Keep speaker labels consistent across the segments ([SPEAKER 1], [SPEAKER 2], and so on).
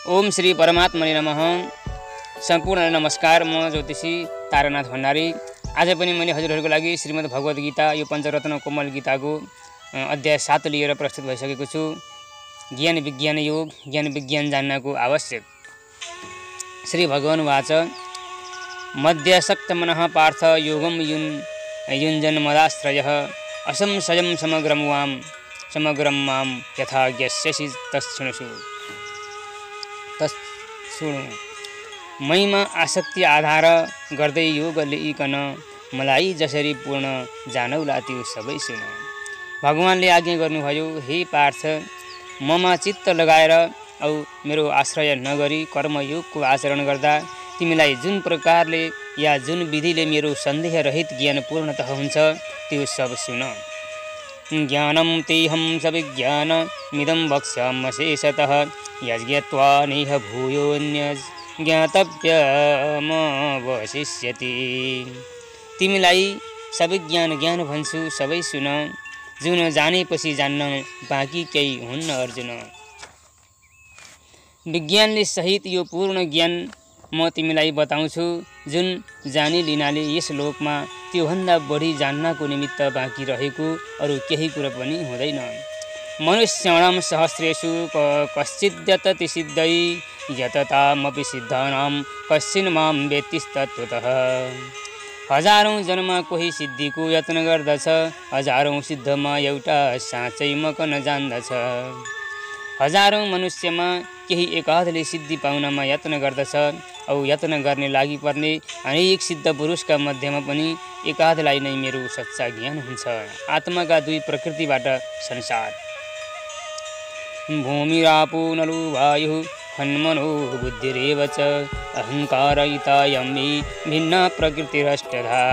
[SPEAKER 1] ओम श्री परमात्मने नमः। सम्पूर्ण नमस्कार। म ज्योतिषी तारानाथ भण्डारी। आज पनि मैले हजुरहरूको लागि श्रीमद् भगवत गीता यो पञ्चरत्न कोमल गीताको अध्याय 7 लिएर प्रस्तुत भइसकेको छु। ज्ञान विज्ञान योग, ज्ञान विज्ञान जान्नको आवश्यक। श्री भगवान् वाच मध्यसक्त मनः पार्थ योगम युञ्जन मदाश्रयः असंशयं समग्रं मां यथा ज्ञस्यसि तच्छृणुषु। मैमा आसक्ति आधार गर्दै योग लिइकन मलाई जसरी पूर्ण जानौला त्यो सबै सुन। भगवानले आज्ञा गर्नुभयो, हे पार्थ, ममा चित्त लगाएर औ मेरो आश्रय नगरी कर्मयोगको आचरण गर्दा तिमीलाई जुन प्रकारले या जुन विधिले मेरो सन्देह रहित ज्ञान पूर्णतः हुन्छ त्यो सब सुन। ज्ञानं तेहं सविज्ञानमिदं वक्ष्याम्यशेषतः यज्ञत्वा नेह भूयोऽन्य ज्ञातव्यमवशिष्यति। तिमीलाई सविज्ञान ज्ञान भन्छु, सबै सुन। जुन जानेपछि जान्न बाँकी केही हुन्न अर्जुन। विज्ञानले सहित यो पूर्ण ज्ञान म तिमीलाई बताउँछु, जुन जानिलिनाले यस लोकमा त्योभन्दा बढी जान्नको निमित्त बाँकी रहेको अरू केही कुरा पनि हुँदैन। मनुष्याणां सहस्रेषु कश्चिद्यतति सिद्धै यततामपि सिद्धानां कश्चिन् मां वेत्तिस्तत्त्वतः। हजारौं जन्ममा कोही सिद्धिको यत्न गर्दछ, हजारौं सिद्धमा एउटा साँच्चै मकन जान्दछ। हजारौं मनुष्यमा केही एकाधले सिद्धि पाउनमा यत्न गर्दछ औ यत्न गर्ने लागि पर्ने अनेक सिद्ध पुरुषका मध्यमा पनि एकाधलाई नै मेरो सच्चा ज्ञान हुन्छ। आत्माका दुई प्रकृतिबाट संसार भूमिरापो नलो वायुः खन्मनो बुद्धिरेव च अहङ्कार इतायं भिन्ना प्रकृतिरष्टधा।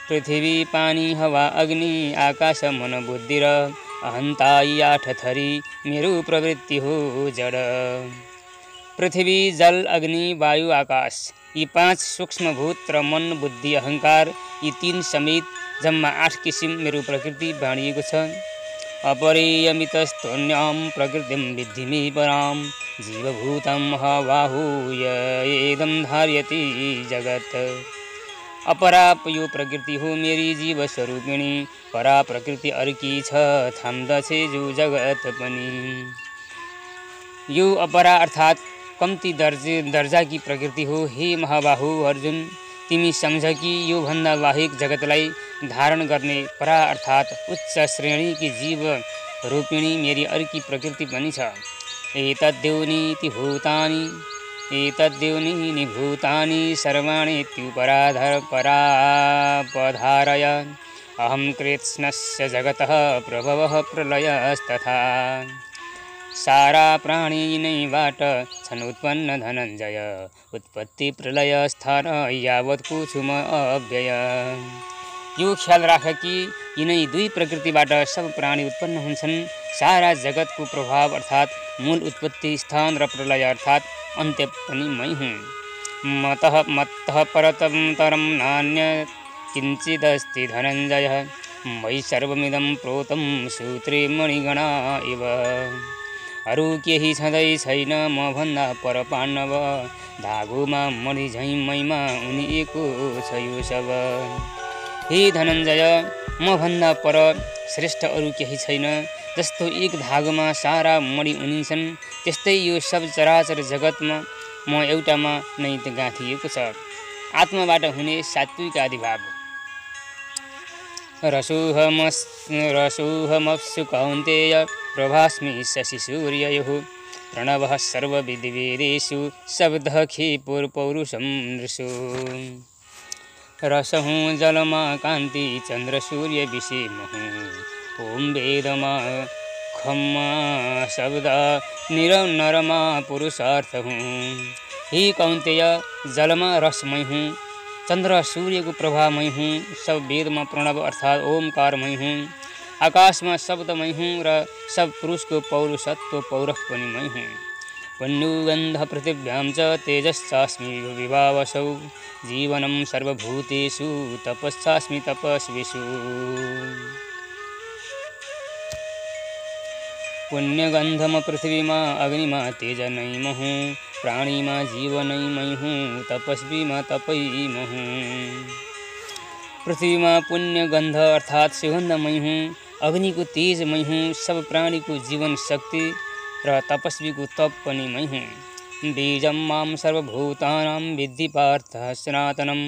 [SPEAKER 1] पृथिवी पानी हवा अग्नि आकाश मन बुद्धिर अहंता यी 8 थरी मेरो प्रवृत्ति हो जड। पृथ्वी जल अग्नि वायु आकाश यी 5 सूक्ष्म भूत र मन बुद्धि अहंकार यी 3 समेत जम्मा 8 किसिम मेरो प्रकृति बाँडिएको छ। अपरियमितस्तोन्यां प्रकृतिं विद्धि मे परां जीवभूतं महाबाहुय एदं धार्यति जगत्। अपराप यो प्रकृति हो मेरी जीव स्वरूपिणी, परा प्रकृति अर्की छ थाम्दछे जो जगत पनि। यो अपरा अर्थात कम्ती दर्जाकी प्रकृति हो। हे महाबाहु अर्जुन, तिमी सम्झ कि यो भन्दा बाहेक जगतलाई धारण गर्ने परा अर्थात उच्च श्रेणीकी जीव रूपिणी मेरी अर्की प्रकृति पनि छ। एतद्योनीति भूतानि सर्वाणीत्युपरापधारय अहं कृत्स्नस्य जगतः प्रभवः प्रलयस्तथा। सारा प्राणी यिनैबाट छन् उत्पन्न धनञ्जय, उत्पत्ति प्रलय स्थान यावत् कुसुम अव्यय। यो ख्याल राख कि यिनै दुई प्रकृतिबाट सब प्राणी उत्पन्न हुन्छन्। सारा जगतको प्रभाव अर्थात मूल उत्पत्ति स्थान र प्रलय अर्थात अन्त्य पनि मै हुँ। मत्तः परतरं नान्यत् किञ्चिदस्ति धनञ्जय, मयि सर्वमिदं प्रोतं सूत्रे मणिगणा इव। अरू केही छँदै छैन म भन्दा पर पाण्डव, धागोमा मणि झैँ मैमा उनिएको छ यो सब। हे धनञ्जय, म भन्दा पर श्रेष्ठ अरू केही छैन। जस्तो एक धागोमा सारा मणि उनिन्छन् त्यस्तै यो सब चराचर जगतमा म एउटामा नै गाँथिएको छ। आत्माबाट हुने सात्विक आदिभाव। रसोऽहमप्सु कौन्तेय प्रभास्मि शशि सूर्ययोः, प्रणवः सर्वविद्वेदेषु शब्दः क्षिपुर्पौरुषं नृषु। रस हूँ जलमा कान्ति चन्द्र सूर्य विषेमहूँ, ओम वेदमा खम्मा शब्द निरनमा पुरुषार्थ हूँ। हे कौन्तेय, जलमा रसमय हूँ, चन्द्र सूर्यको प्रभामय हूँ, सब वेदमा प्रणव अर्थात ओमकारमय हूँ, आकाशमा शब्दमय हूँ र सब पुरुषको पौरुषत्व पौरख पनि मै हूँ। पण्युगन्ध पृथिव्यां च तेजश्चास्मि विभावसौ, जीवनं सर्वभूतेषु तपश्चास्मि तपस्विषु। पुण्यगन्धम पृथ्वीमा अग्निमा तेज नै महु प्राणीमा जीव नै मै हुँ तपस्वीमा तपै महु। पृथ्वीमा पुण्य गन्ध अर्थात् सुगन्ध मै हुँ, अग्निको तेज मै हुँ, सब प्राणीको जीवन शक्ति र तपस्वीको तप पनि मै हुँ। बीजं मां सर्वभूतानां विद्धि पार्थ सनातनं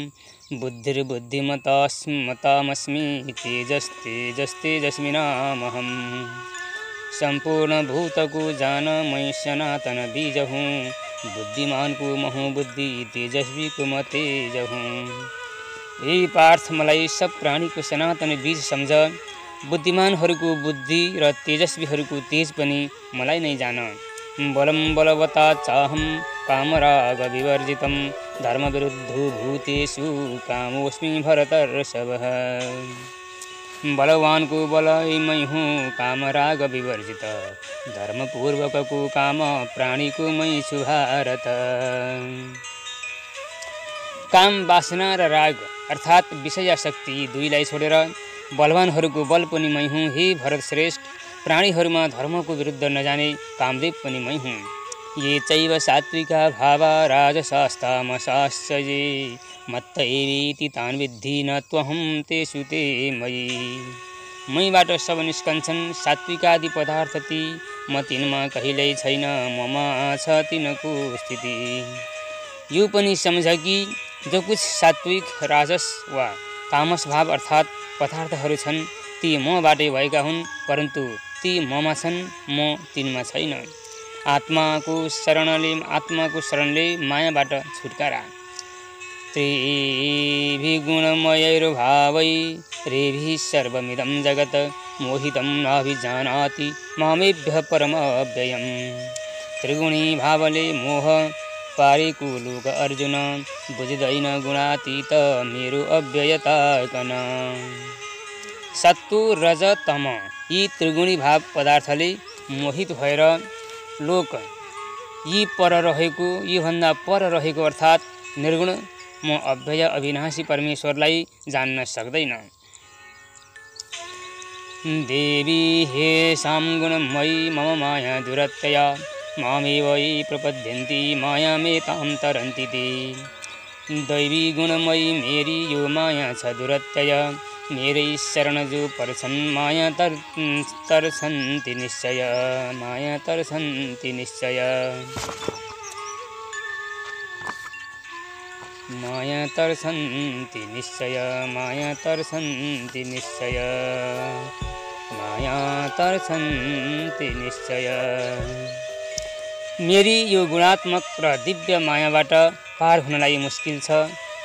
[SPEAKER 1] बुद्धिर्बुद्धिमतामस्मि तेजस्तेजस्तेजस्विनामहम्। संपूर्ण भूतको जान मै सनातन बीज हूँ, बुद्धिमान को महु बुद्धि तेजस्वी को म तेज हूँ। हे पार्थ मलाई सब प्राणीको सनातन बीज सम्झ, बुद्धिमानहरूको बुद्धि र तेजस्वीहरूको तेज पनि मलाई नै जान। बलं बलवता चाहं कामराग विवर्जितं धर्मविरुद्धो भूतेषु कामोऽस्मि भरतर्षभः। बलवानको बलै मै हुँ कामराग विवर्जित, धर्मपूर्वकको काम प्राणीको मै छु भारत। काम वासना र राग अर्थात् विषयाशक्ति दुईलाई छोडेर बलवानहरूको बल पनि मै हुँ। हे भरत श्रेष्ठ, प्राणीहरूमा धर्मको विरुद्ध नजाने कामदेव पनि मै हुँ। ये चैव सात्विका भावा राजसास्तामसाश्च ये मत्तैवेति तान् विद्धि न त्वहं तेषु ते मयि। मैबाट सब निस्कन्छन् सात्विकादि पदार्थ ती, म तिनमा कहिल्यै छैन ममा छ तिनको स्थिति। यो पनि सम्झ कि जो कुछ सात्विक राजस वा तामस भाव अर्थात् पदार्थहरू छन् ती मबाटै भएका हुन्, परन्तु ती ममा छन्, म तिनमा छैन। आत्माको शरणले मायाबाट छुटकारा। त्रिभिगुणमयैर्भावै रेभिः सर्वमिदं जगत् मोहितं नाभिजानाति मामेभ्यः परमव्ययम्। त्रिगुणी भावले मोह पारेको लोक अर्जुन, बुझ्दैन गुणातीत मेरो अव्ययता कन। सत्व रज तम यी त्रिगुणी भाव पदार्थले मोहित भएर लोक यी पर रहेको, यी भन्दा पर रहेको अर्थात् निर्गुण म अव्यय अविनाशी परमेश्वरलाई जान्न सक्दैन। देवी हे साम गुणमयी मम माया दुरत्यया, मामेव ये प्रपद्यन्ति मायामेतां तरन्ति ते। दैवी गुणमयी मेरी यो माया छ दुरत्यय, मेरै शरण जो पर्छन् माया तर्छन्ति निश्चय, माया तर्छन्ति निश्चय। माया तर्छन्ति निश्चय, माया तर्छन्ति निश्चय, माया तर्छन्ति निश्चय। मेरी यो गुणात्मक र दिव्य मायाबाट पार हुनलाई मुस्किल छ।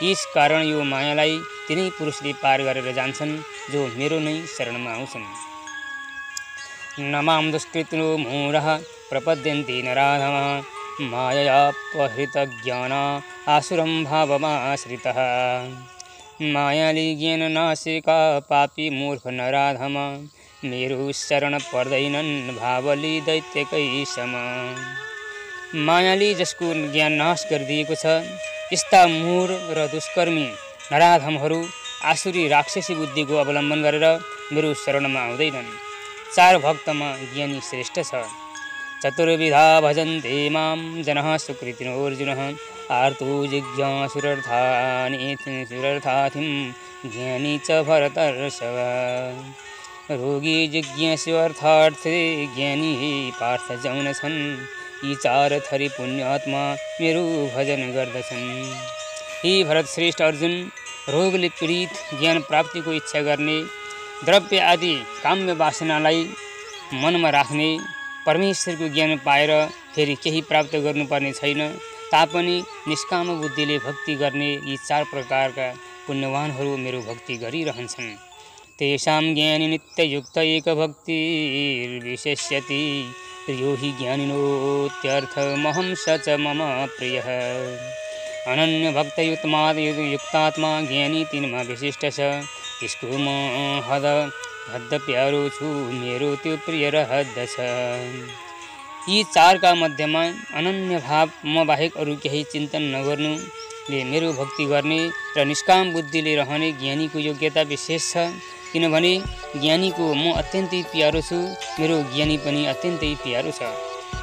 [SPEAKER 1] यस कारण यो मायालाई तिनै पुरुषले पार गरेर जान्छन् जो मेरो नै शरणमा आउँछन्। न मां दुष्कृतो मूढः प्रपद्यन्ते नराधमः, माययापहृतज्ञाना आसुरं भावमाश्रितः। मायाले ज्ञान नाशेका पापी मूर्ख नराधम, मेरो शरण पर्दैनन् भावले दैत्यकै सम। मायाले जसको ज्ञान नाश गरिदिएको छ, यस्ता मूढ र दुष्कर्मी नराधमहरू आसुरी राक्षसी बुद्धिको अवलम्बन गरेर मेरो शरणमा आउँदैनन्। चार भक्तमा ज्ञानी श्रेष्ठ छ। चतुर्विधा भजन्ते मां जनः सुकृतिनोऽर्जुनः, आर्तो जिज्ञासुरर्थाथिं ज्ञानी च भरतर्षभ। रोगी जिज्ञासुरर्थार्थे ज्ञानी पार्थ जौन छन्, यी चार थरी पुण्यात्मा मेरो भजन गर्दछन्। हे भरत श्रेष्ठ अर्जुन, रोगले पीडित ज्ञान प्राप्तिको इच्छा गर्ने, द्रव्य आदि काम्य वासनालाई मनमा राख्ने, परमेश्वरको ज्ञान पाएर फेरि केही प्राप्त गर्नुपर्ने छैन तापनि निष्काम बुद्धिले भक्ति गर्ने यी चार प्रकारका पुण्यवानहरू मेरो भक्ति गरिरहन्छन्। तेषां ज्ञानी नित्ययुक्त एक भक्तिर्विशेष्यति, प्रियो हि ज्ञानिनोत्यर्थमहं स च मम प्रियः। अनन्य भक्तयुक्तात्मा ज्ञानी तिनमा विशिष्ट छ, त्यसको म हद प्यारो छु, मेरो त्यो प्रिय रहदछ। यी चारका मध्यमा अनन्य भाव म बाहेक अरू केही चिन्तन नगर्नुले मेरो भक्ति गर्ने र निष्काम बुद्धिले रहने ज्ञानीको योग्यता विशेष छ। किनभने ज्ञानीको म अत्यन्तै प्यारो छु, मेरो ज्ञानी पनि अत्यन्तै प्यारो छ।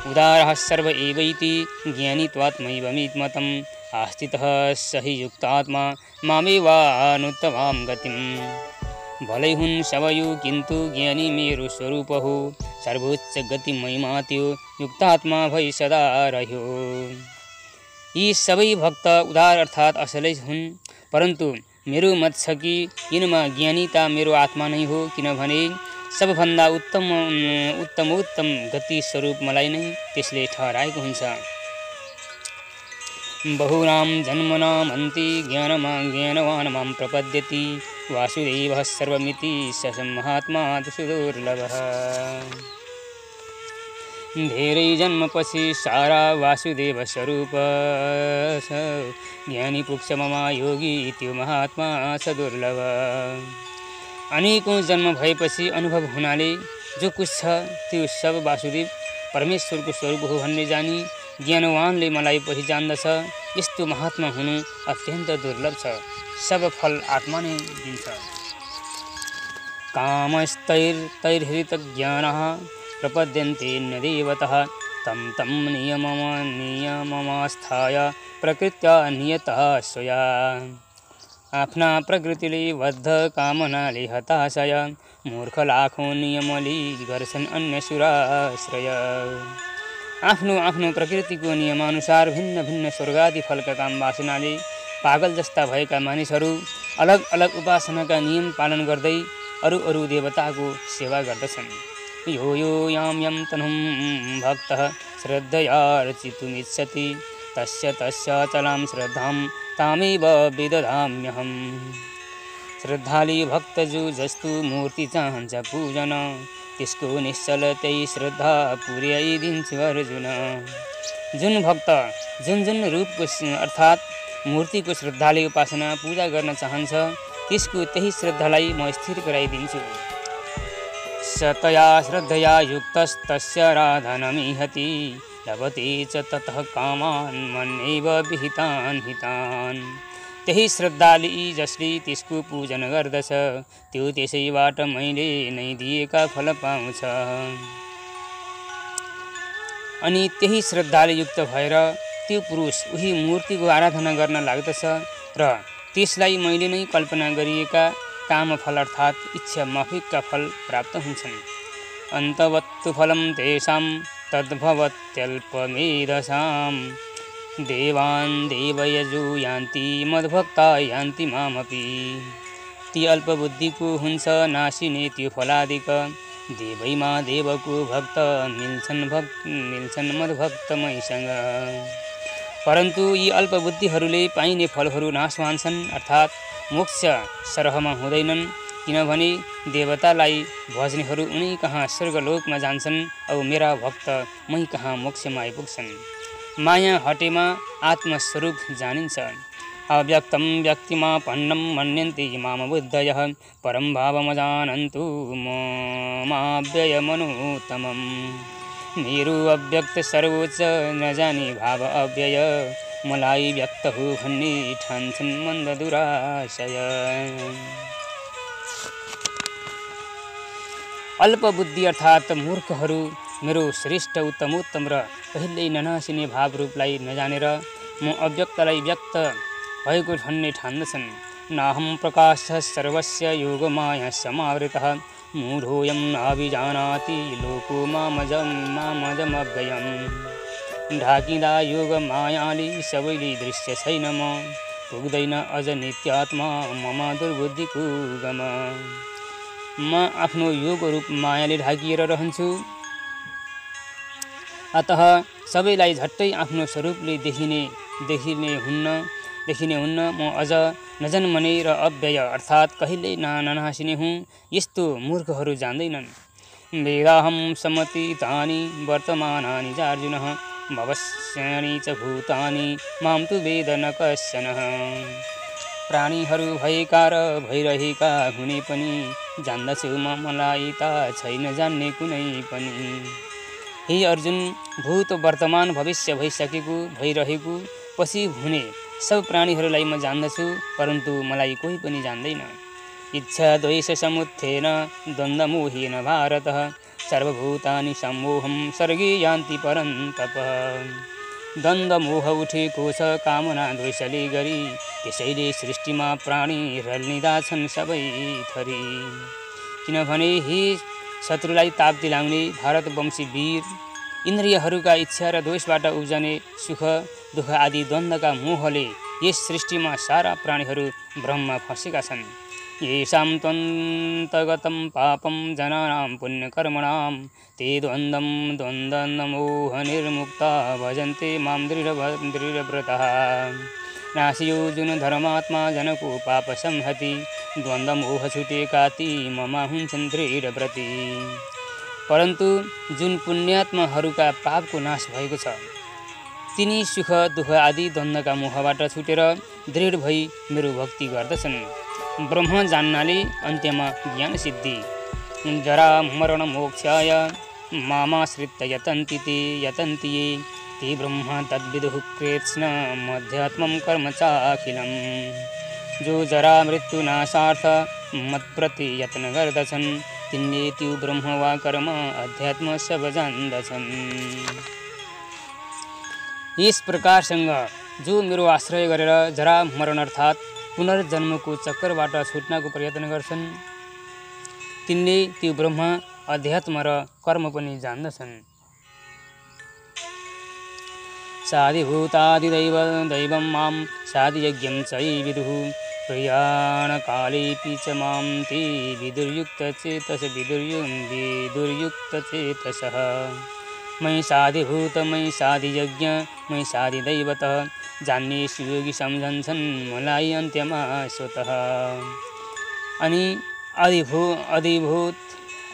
[SPEAKER 1] उदारः सर्व एवैति ज्ञानीत्वात्मैवमिति मतम् आस्थितः सहि युक्तात्मा मामेवानुत्तमां गतिम्। भलै हुन् सबयु किन्तु ज्ञानी मेरो स्वरूप हो, सर्वोच्च गति महिमा त्यो युक्तात्मा भई सदा रह्यो। यी सबै भक्त उदार अर्थात् असलै हुन्, परन्तु मेरो मत छ कि यिनमा ज्ञानीता मेरो आत्मा नै हो, किनभने सबभन्दा उत्तमोत्तम गति स्वरूप मलाई नै त्यसले ठहराएको हुन्छ। बहुनां जन्मनामन्ति ज्ञानवान् मां प्रपद्यति, वासुदेवः सर्वमिति स महात्मा सुदुर्लभः। धेरै जन्मपछि सारा वासुदेव स्वरूप छ, ज्ञानी पुग्छ ममा योगी त्यो महात्मा छ दुर्लभ। अनेकौं जन्म भएपछि अनुभव हुनाले जो कुछ छ त्यो सब वासुदेव परमेश्वरको स्वरूप हो भन्ने जानी ज्ञानवानले मलाई पहिचान्दछ। यस्तो महात्मा हुनु अत्यन्त दुर्लभ छ, सब फल आत्मा नै दिन्छ। कामस्तैर्हृतज्ञानः प्रपद्यन्ते देवतः, तं नियममास्थाय प्रकृत्या नियतः स्वया। आफ्ना प्रकृतिले बद्ध कामनाले हताशय, मूर्ख लाखौं नियमले गर्छन् अन्य सुराश्रय। आफ्नो आफ्नो प्रकृतिको नियमानुसार भिन्न भिन्न स्वर्गादि फलका काम वासनाले पागल जस्ता भएका मानिसहरू अलग अलग उपासनाका नियम पालन गर्दै अरू देवताको सेवा गर्दछन्। यो यां तनुं भक्तः श्रद्धयार्चितुमिच्छति, तस्य चलां श्रद्धां तामेव विदधाम्यहम्। श्रद्धाले भक्त जो जस्तो मूर्ति चाहन्छ पूजन, त्यसको निश्चल त्यही श्रद्धा पुर्याइदिन्छु अर्जुन। जुन भक्त जुन रूपको अर्थात् मूर्तिको श्रद्धाले उपासना पूजा गर्न चाहन्छ, त्यसको त्यही श्रद्धालाई म स्थिर गराइदिन्छु। सतया श्रद्धया युक्तस्तस्य राधनमिहति, लभते च ततः कामान् मन्येव विहितान् हितान्। त्यही श्रद्धाले जसले त्यसको पूजन गर्दछ, त्यो त्यसैबाट मैले नै दिएका फल पाउँछ। अनि त्यही श्रद्धाले युक्त भएर त्यो पुरुष उही मूर्तिको आराधना गर्न लाग्दछ र त्यसलाई मैले नै कल्पना गरिएका कामफल अर्थात् इच्छा माफिकका फल प्राप्त हुन्छन्। अन्तवत्तु फलं तेषां तद्भवत्यल्पमेधसां, देवान् देवयजो यान्ति मद्भक्ता यान्ति मामपि। ती अल्पबुद्धिको हुन्छ नासिने त्यो फलादिक, देवैमा देवको भक्त मिल्छन् मद्भक्तमैसँग। परन्तु यी अल्पबुद्धिहरूले पाइने फलहरू नाश मान्छन् अर्थात् मोक्ष सरहमा हुँदैनन्, किनभने देवतालाई भज्नेहरू उनी कहाँ स्वर्गलोकमा जान्छन् औ मेरा भक्त मै कहाँ मोक्षमा आइपुग्छन्। माया हटेमा आत्मस्वरूप जानिन्छ। अव्यक्तं व्यक्तिमापन्नं मन्यन्ते माम बुद्धयः, परं भावमजानन्तु ममाव्ययमनूत्तमम्। मेरो अव्यक्त सर्वोच्च नजानी भाव अव्यय, मलाई व्यक्त हो भन्ने ठान्छन् मन्द दुराशय। अल्पबुद्धि अर्थात् मूर्खहरू मेरो श्रेष्ठ उत्तमोत्तम र कहिल्यै ननासिने भावरूपलाई नजानेर म अव्यक्तलाई व्यक्त भएको भन्ने ठान्दछन्। नाहं प्रकाशः सर्वस्य योगमाया समावृतः, मूढोऽयं नाभिजानाति लोको मामजमव्ययम्। ढाकिँदा योग मायाले सबैले दृश्य छैन म, पुग्दैन अझ नित्यात्मा मम दुर्बुद्धिको गम। म आफ्नो योग रूप मायाले ढाकिएर रहन्छु, अतः सबैलाई झट्टै आफ्नो स्वरूपले देखिने हुन्न। म अझ नजन्मने र अव्यय अर्थात् कहिल्यै ननासिने हुँ, यस्तो मूर्खहरू जान्दैनन्। वेदाहं समतीतानि वर्तमानानि चार्जुनः, भविष्यानि च भूतानि मां तु वेद न कश्चन। प्राणीहरू भएका र भइरहेका हुने पनि जान्दछु म, मलाई त छैन जान्ने कुनै पनि। हे अर्जुन, भूत वर्तमान भविष्य भइसकेको भइरहेको पछि हुने सब प्राणीहरूलाई म जान्दछु, परन्तु मलाई कोही पनि जान्दैन। इच्छा द्वेष समुत्थेन द्वन्द्वमोहेन भारतः सर्वभूतानि सम्मोहं सर्गे यान्ति परन्तप। द्वन्द्वमोह उठेको छ कामना द्वेषले गरी त्यसैले सृष्टिमा प्राणीहरूले छन् सबै थरी। किनभने हे शत्रुलाई ताप दिलाउने भारतवंशी वीर, इन्द्रियहरूका इच्छा र द्वेषबाट उब्जने सुख दुःख आदि द्वन्द्वका मोहले यस सृष्टिमा सारा प्राणीहरू भ्रममा फँसेका छन्। येषां त्वन्तगतं पापं जनानां पुण्यकर्मणां ते द्वन्द्वमोहनिर्मुक्ता भजन्ते मां दृढव्रतः। नास्योऽर्जुन धर्मात्मा जनको पाप संहति द्वन्द्वमोह छुटेका ती ममा हुन्छन् दृढव्रती। परन्तु जुन पुण्यात्माहरूका पापको नाश भएको छ तिनी सुख दुःख आदि द्वन्द्वका मोहबाट छुटेर दृढ भई मेरो भक्ति गर्दछन्। ब्रह्म जान्नाले अन्त्यमा ज्ञान सिद्धि, जरा मरण मोक्षाय मामाश्रित्य यतन्ति ये ते ब्रह्म तद्विदुः कृत्स्न मध्यात्मं कर्म चाखिलम्। जो जरा मृत्यु नाशार्थ मत्प्रति यत्न गर्दछन् तिनले त्यो ब्रह्म वा कर्म अध्यात्म सब जान्दछन्। यस प्रकारसँग जो मेरो आश्रय गरेर जरा मरण अर्थात् पुनर्जन्मको चक्करबाट छुट्नको प्रयत्न गर्छन् तिनले त्यो ब्रह्म अध्यात्म र कर्म पनि जान्दछन्। साधिभूतादिदैवं मां साधियज्ञं च विदुः प्रयाणकालेऽपि च मां ते विदुर्युक्तचेतसः। मयि साधिभूत मयि साधियज्ञ मयि साधिदैवतः जान्नेषु योगी सम्झन्छन् मलाई अन्त्यमा स्वतः। अनि आदिभूत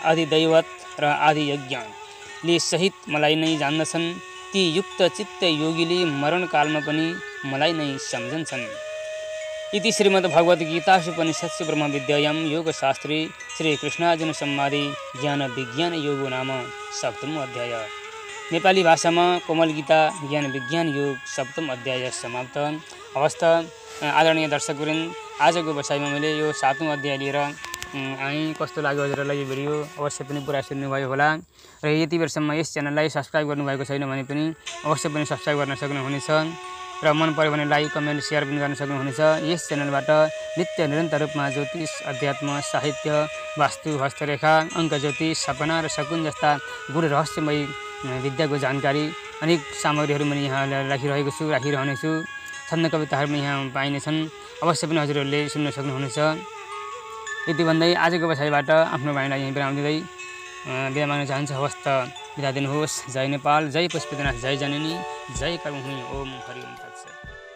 [SPEAKER 1] आदिदैवत र आदियज्ञले सहित मलाई नै जान्दछन्। ती युक्त चित्त योगीले मरणकालमा पनि मलाई नै सम्झन्छन्। इति श्रीमद्भगवद्गीतासु ब्रह्म विद्यायां योगशास्त्रे श्रीकृष्णार्जुन संवादे ज्ञान विज्ञान योग नाम 7औं अध्याय। नेपाली भाषामा कोमल गीता ज्ञान विज्ञान योग 7औं अध्याय समाप्त। अवस्था आदरणीय दर्शकवृन्द, आजको बसाइमा मैले यो 7औं अध्याय लिएर आएँ। कस्तो लाग्यो हजुरहरूलाई यो भिडियो? अवश्य पनि पुरा सुन्नुभयो होला र यति बेरसम्म यस च्यानललाई सब्सक्राइब गर्नुभएको छैन भने पनि अवश्य पनि सब्सक्राइब गर्न सक्नुहुनेछ र मन पर्यो भने लाइक कमेन्ट सेयर पनि गर्न सक्नुहुनेछ। यस च्यानलबाट नित्य निरन्तर रूपमा ज्योतिष अध्यात्म साहित्य वास्तु हस्तरेखा अङ्क ज्योतिष सपना र शकुन जस्ता गूढ रहस्यमय विद्याको जानकारी अनेक सामग्रीहरू पनि यहाँ राखिरहनेछु। छन्द कविताहरू पनि यहाँ पाइनेछन्। अवश्य पनि हजुरहरूले सुन्न सक्नुहुनेछ। यति भन्दै आजको बसाइबाट आफ्नो भाइलाई यहीँ विराम दिँदै बिदा माग्न चाहन्छु। हवस् त बिदा दिनुहोस्। जय नेपाल, जय पशुपतिनाथ, जय जननी, जय कर्मभूमि। ओम हरि ओम तत्सत्।